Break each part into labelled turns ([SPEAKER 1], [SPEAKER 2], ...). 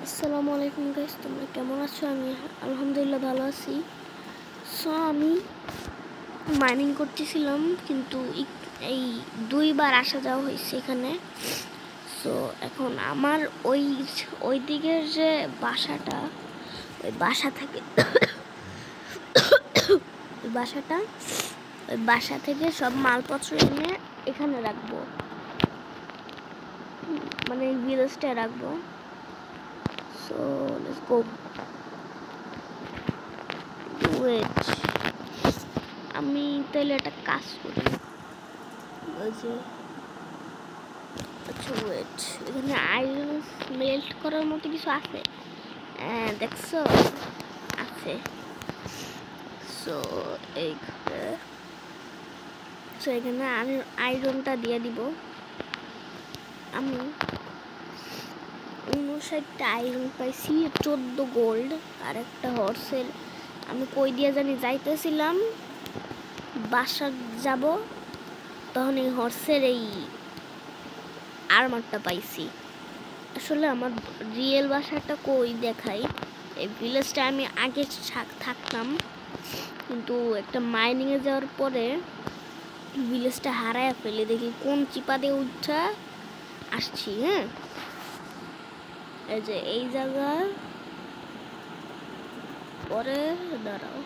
[SPEAKER 1] আসসালামু আলাইকুম গাইস, তোমরা কেমন আছো? আমি আলহামদুলিল্লাহ ভালো আছি। সো আমি মাইনিং করতেছিলাম, কিন্তু এই দুইবার আসা যাওয়া হয়েছে এখানে। সো এখন আমার ওই দিকের যে বাসাটা, ওই বাসা থেকে ওই বাসা থেকে সব মালপত্র এনে এখানে রাখবো, মানে এই ভিলেজটায় রাখবো। So let's go. ওয়েট, আমি তাহলে একটা কাজ করি। আচ্ছা ওয়েট, এখানে আয়রন মেল্ট করার মতো কিছু আছে, দেখছো? আছে। সো এখানে আমি আয়রনটা দিয়ে দিব। আমি 59টা আয়রন পাইছি, 14 গোল্ড আর একটা হর্সের। আমি কই দিয়ে জানি যাইতেছিলাম, বাসা যাব, তখন এই হর্সের এই আর্মারটা পাইছি। আসলে আমার রিয়েল বাসাটা কই দেখাই, এই ভিলেজটা আমি আগে থাকতাম, কিন্তু একটা মাইনিংয়ে যাওয়ার পরে ভিলেজটা হারায় ফেলে। দেখি কোন চিপা দিয়ে উঠা আসছি। হ্যাঁ, এই যে এই জায়গা, পরে দাঁড়াও,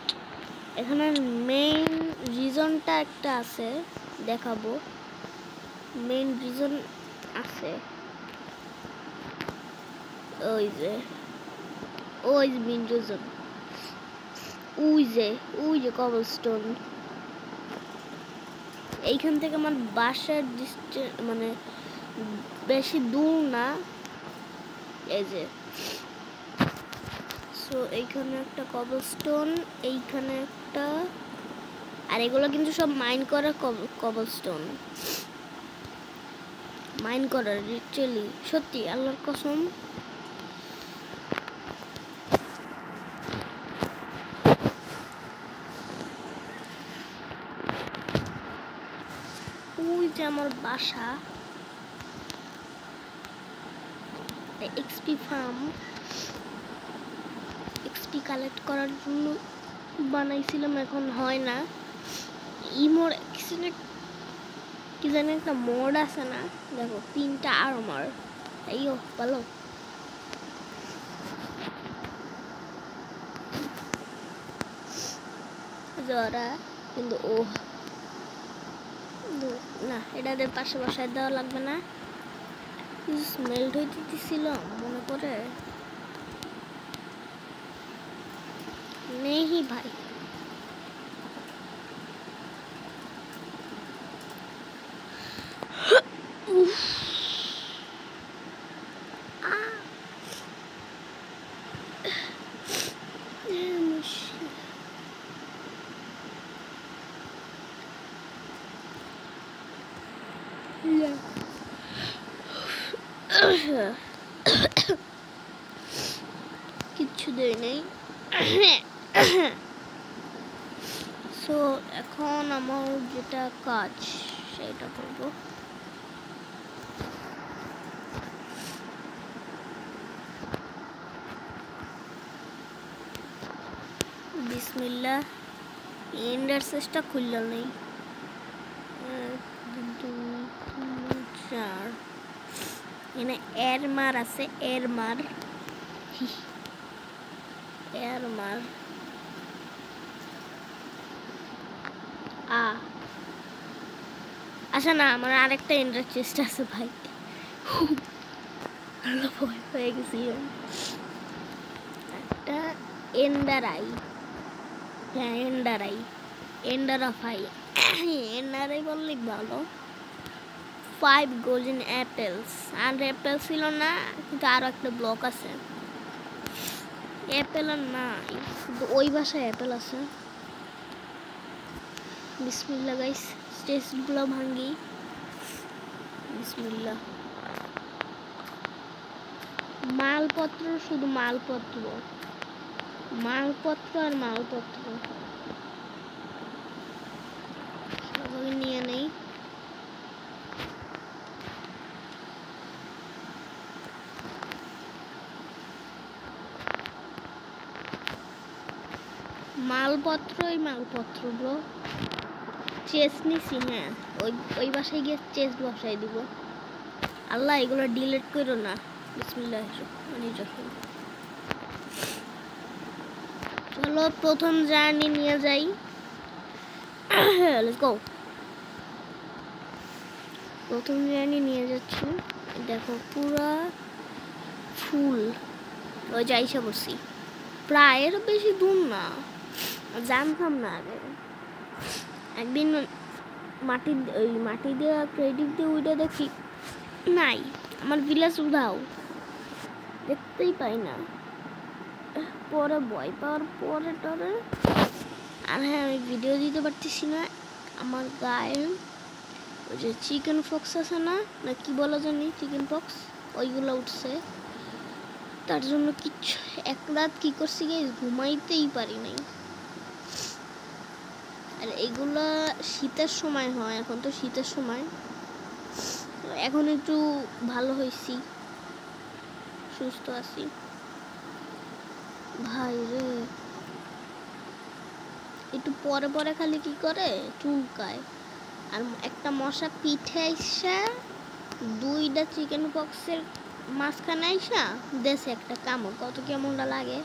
[SPEAKER 1] এখানে মেইন রিজনটা একটা আছে, দেখাবো। মেইন রিজন আছে ওই যে মেইন রিজন, ওই যে কবলস্টোন। এইখান থেকে আমার বাসার মানে বেশি দূর না, এই যে। সো এইখানে একটা কবলস্টোন, এইখানে একটা, আর এগুলো কিন্তু সব মাইন করা কবলস্টোন, মাইন করার লিটারালি, সত্যি আল্লাহর কসম। ওই যে আমার বাসা, এক্সপি ফার্ম, এক্সপি কালেক্ট করার জন্য বানাইছিলাম, এখন হয় না। ইমোর কি জানি একটা মোড আছে না, দেখো 3টা আর্মার। এইও ভালো। জরা কিন্তু ও না, এটাদের পাশে বসায় দেওয়া লাগবে না। স্মেল্ট হইতে দিছিল মনে করে নেই ভাই। কিচ্ছু দেয় নেই। সো এখন আমার যেটা কাজ সেটা করবো। বিসমিল্লাহ। এন্ডার সেসটা খুলল নেই। 1 2 3 4, এখানে এরমার আছে, এরমার আচ্ছা না, আমার আরেকটা এন্ডার চেস্ট আছে ভাই, ভয় হয়ে গেছি। একটা এন্ডারাই, হ্যাঁ এন্ডারাই বললে ভালো। 5 গোল্ডেন অ্যাপেলস, আর অ্যাপেল ছিল না, কিন্তু আরো একটা ব্লক আছে। অ্যাপেল আর না, শুধু ওই বাসায় অ্যাপেল আছে। বিসমিল্লাহ গাইস, স্টেজগুলো ভাঙ্গি। বিসমিল্লাহ। মালপত্র, শুধু মালপত্র আর মালপত্র সবাই নিয়ে নেই। মালপত্র ব্রো। চেস্ট নিছি, হ্যাঁ ওই বাসায় গিয়ে চেস্ট বসাই দিব। আল্লাহ এগুলো ডিলিট করো না। বিসমিল্লাহির রহমানির রহিম। চলো প্রথম জার্নি নিয়ে যাই। Let's go. প্রথম জার্নি নিয়ে যাচ্ছি। দেখো পুরা ফুল। ওই যাইসা বসি প্রায়, এর বেশি দূর না, জানতাম না আগে। একদিন মাটি দিয়ে ক্রেডিট দিয়ে ওইটা দেখি নাই, আমার ভিলেজ উধাও, দেখতেই পাই না। পরে ভয় পাওয়ার পরে টরে আর হ্যাঁ, আমি ভিডিও দিতে পারতেছি না। আমার গায়ে ওই যে চিকেন পক্স আছে না কি বলা জানি, চিকেন পক্স, ওইগুলো উঠছে। তার জন্য কিচ্ছু এক রাত কি করছি গাইস, ঘুমাইতেই পারি নাই। আর এগুলা শীতের সময় হয়, এখন তো শীতের সময়, এখন একটু ভালো হয়েছি, সুস্থ আছি। ভাই রে, একটু পরে পরে খালি কি করে চুলকায়। আর একটা মশা পিঠে আইসা দুইটা চিকেন পক্সের মাঝখানে আইসা দেশে একটা কামড়, কত কেমনটা লাগে।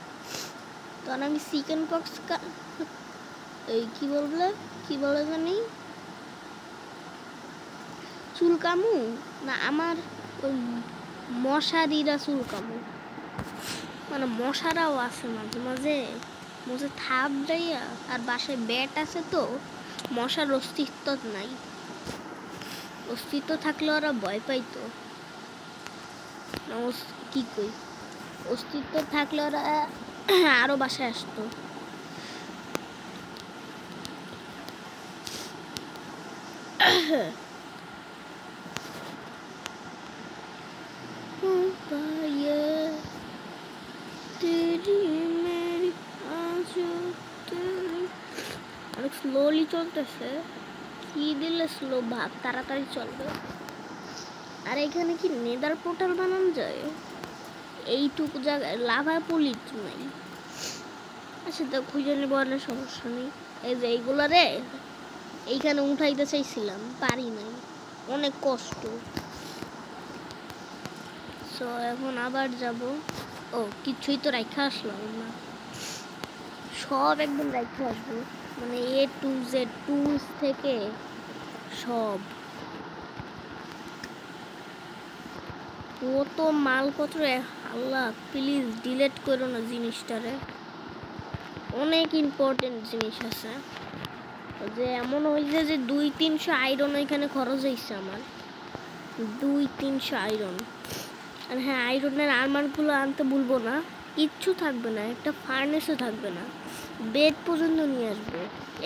[SPEAKER 1] তখন আমি চিকেন পক্স এই কি বলে জানি, চুলকামু না, আমার ওই মশারিরা চুলকামু, মানে মশারাও আছে মাঝে মাঝে মুঝে থাপ দেয়া। আর বাসায় ব্যাট আছে তো মশার অস্তিত্ব নাই, অস্তিত্ব থাকলে ওরা ভয় পাইতো না, কি কই, অস্তিত্ব থাকলে ওরা আরো বাসায় আসতো। অনেক স্লোলি চলতেছে, কি দিলে স্লো ভাব, তাড়াতাড়ি চলবে। আর এখানে কি নেদার পোর্টাল বানানো যায়? এইটুকু জায়গায় লাভা পুলিশ নাই। আচ্ছা তো খুঁজে নেব, অনেক সমস্যা নেই। এই যে এইগুলো রে এইখানে উঠাইতে চাইছিলাম, পারি নাই, অনেক কষ্ট। সো এখন আবার যাব। ও কিছুই তো রাখা আসলাম না, সব একদম রাখা আসবো, মানে A to Z টুলস থেকে সব। কত মালপত্র, আল্লাহ প্লিজ ডিলিট করো না জিনিসটারে, অনেক ইম্পর্টেন্ট জিনিস আছে। যে এমন হয়েছে যে 200-300 আয়রন এখানে খরচ হয়েছে আমার, 200-300 আয়রন। আর হ্যাঁ, আয়রনের আর্মারগুলো আনতে ভুলবো না, কিচ্ছু থাকবে না, একটা ফার্নেসও থাকবে না, বেড পর্যন্ত নিয়ে আসবো।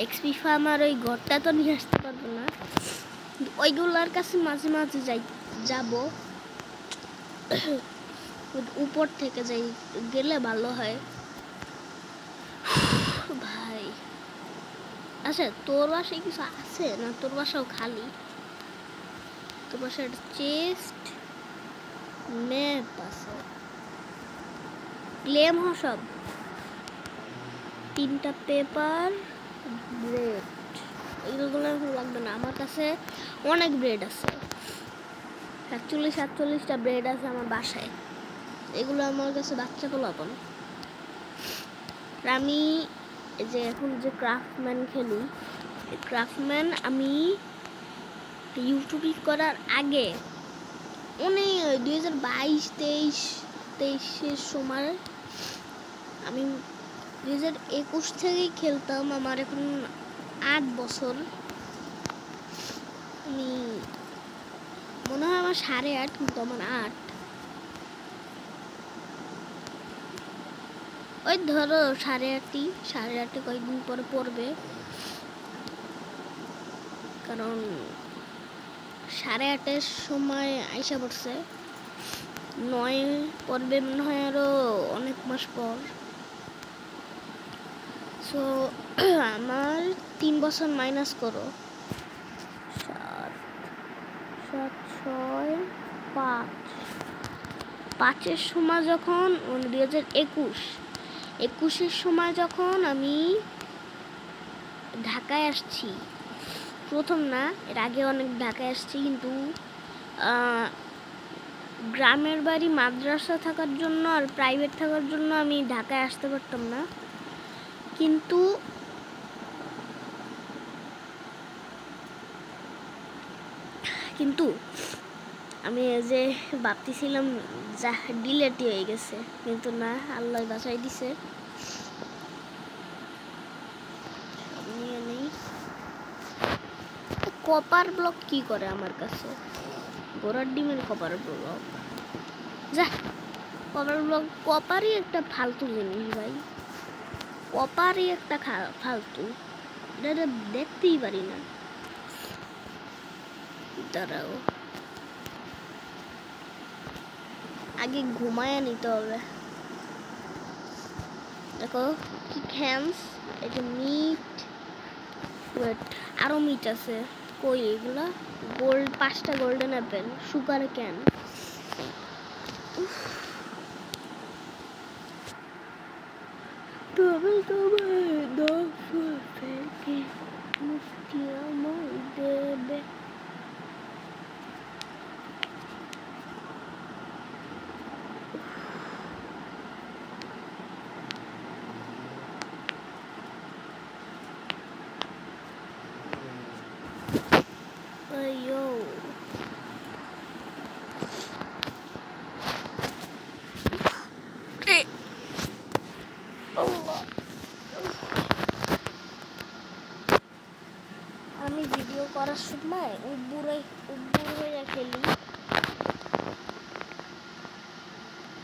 [SPEAKER 1] এক্সপি ফার্মার ওই ঘরটা তো নিয়ে আসতে পারবো না, ওইগুলোর কাছে মাঝে মাঝে যাবো, উপর থেকে যাই, গেলে ভালো হয় ভাই। আচ্ছা তোর বাসায় কিছু আছে না, তোর বাসাও খালি? তোর বাসায় চেস্ট ম্যাপ আছে, ক্লেম হ সব, 3টা পেপার, ব্রেড, এগুলো লাগবে না, আমার কাছে অনেক ব্রেড আছে, 47-48টা ব্রেড আছে আমার বাসায়, এগুলো আমার কাছে বাচ্চা পোলাপন। আমি যে এখন যে ক্রাফটম্যান খেলি, ক্রাফটম্যান আমি ইউটিউব করার আগে অনেক 2022-23-23-এর সময়, আমি 2021 থেকেই খেলতাম, আমার এখন 8 বছর, আমি মনে হয় আমার 8.5, কিন্তু আমার 8, ওই ধরো 8.5 কয়েকদিন পরে পড়বে, কারণ 8.5-এর সময় আইসা পড়ছে, 9 পড়বে মনে হয় আরো অনেক মাস পর। সো আমার 3 বছর মাইনাস করো, 7, 6, 5-এর সময় যখন 2021-এর সময় যখন আমি ঢাকায় আসছি, প্রথম না, এর আগে অনেক ঢাকায় আসছি, কিন্তু গ্রামের বাড়ি মাদ্রাসা থাকার জন্য আর প্রাইভেট থাকার জন্য আমি ঢাকায় আসতে পারতাম না। কিন্তু কিন্তু আমি যে ভাবতেছিলাম যা ডিলেটই হয়ে গেছে, কিন্তু না, আল্লাহ বাঁচাই দিছে। নিয়ে নেই। কপার ব্লক কি করে আমার কাছে? ঘোড়ার ডিমের কপার ব্লক, যা কপার ব্লক। কপারই একটা ফালতু জিনিস ভাই, কপারই একটা ফালতু, এটা দেখতেই পারি না। দাঁড়াও, আগে ঘুমায় নিতে হবে। দেখো কি হ্যান্স, এটা মিট, ওয়েট, আরো মিট আছে। কই এগুলা? গোল্ড, 5টা গোল্ডেন অ্যাপেল, সুগার ক্যান। তবে তোমার দফা থেকে মুক্তি আমায় দেবে। Yo. আমি ভিডিও করার সময় উব্বুর হয়ে খেলি,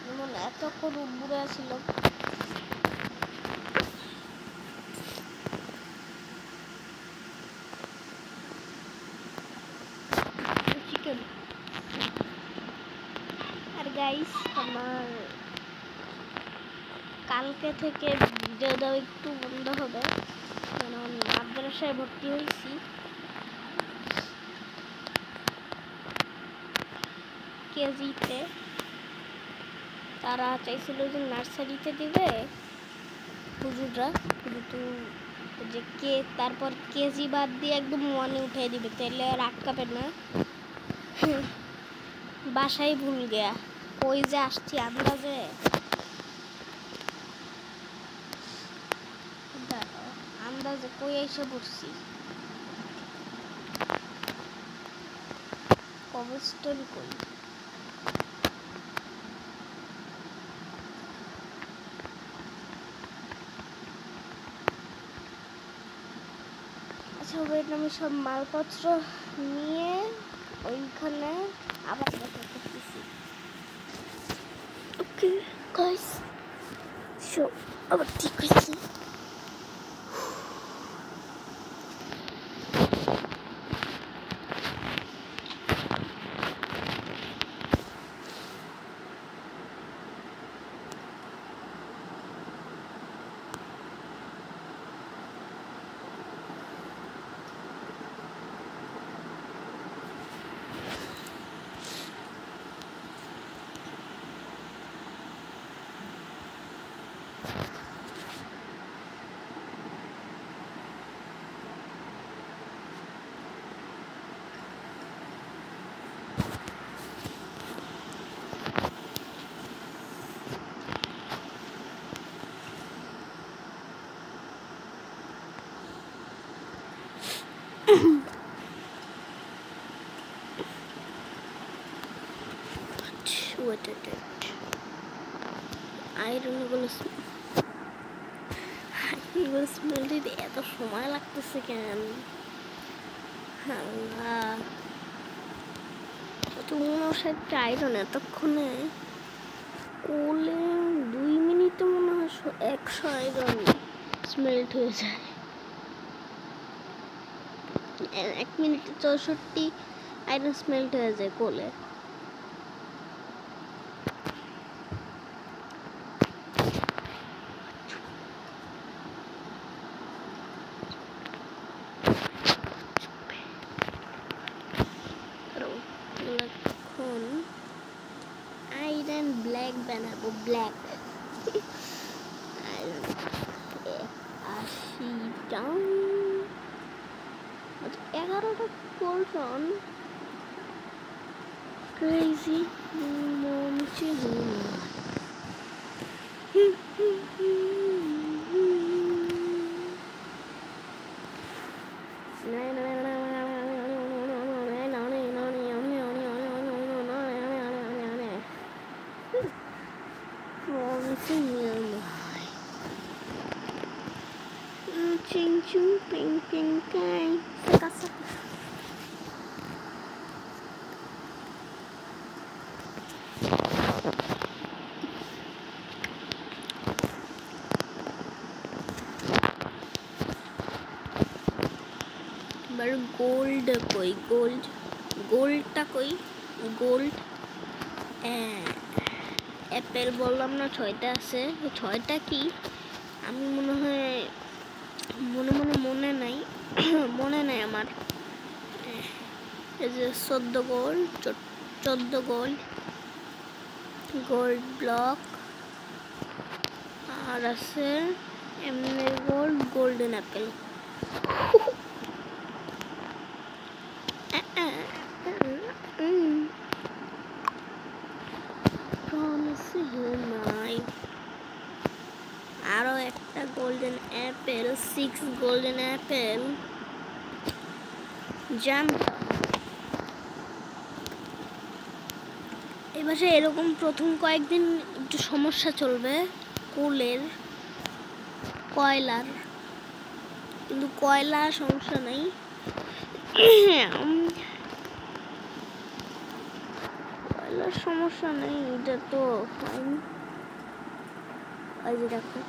[SPEAKER 1] যেমন এতক্ষণ উব্বুরে ছিল। চিকেন। আর গাইস, আমার কালকে থেকে ভিডিও দেওয়া একটু বন্ধ হবে, কারণ মাদ্রাসায় ভর্তি হয়েছি। কেজিতে তারা চাইছিল যে নার্সারিতে দিবে হুজুররা, কিন্তু যে তারপর কেজি বাদ দিয়ে একদম 1-এ উঠিয়ে দিবে, তাহলে আর আটকাবে না। বাসায় ভুল গেয়া, কই যে আসছি আন্দাজে। আন্দাজে কই এসে পড়ছি। কবস্টোন কই? আচ্ছা ওয়েট, আমি সব মালপত্র নিয়ে ওইখানে আবার দেখা করতেছি। ওকে গাইস, সো আবার ঠিক হয়েছি। আয়রনগুলো স্মেল দিতে এত সময় লাগতেছে কেন? তুমি সাথে আয়রন এতক্ষণে কোলে 2 মিনিটে মনে হয় 100 আয়রন স্মেল্ট হয়ে যায়। 1 মিনিটে 64 আয়রন স্মেল্ট হয়ে যায় কোলে। এখন আয়রন ব্ল্যাক বানাবো, ব্ল্যাক। Iron 80 down. 11টা পোর্শন ক্রেজি মমচি ching chung ping ping kai saka saka বার গোল্ড কই গোল্ডটা কই গোল্ড অ্যাপেল বললাম না 6টা আছে 6টা কি আমি মনে হয় মনে নাই মনে নাই আমার এই যে 14 গোল্ড ব্লক আর আছে এমনি গোল্ডেন অ্যাপেল আরো একটা গোল্ডেন অ্যাপেল 6 গোল্ডেন অ্যাপেল জানতাম এবারে এরকম প্রথম কয়েকদিন একটু সমস্যা চলবে কয়লার কিন্তু কয়লার সমস্যা নাই কয়লার সমস্যা নেই এটা তো ফাইন এই যে দেখো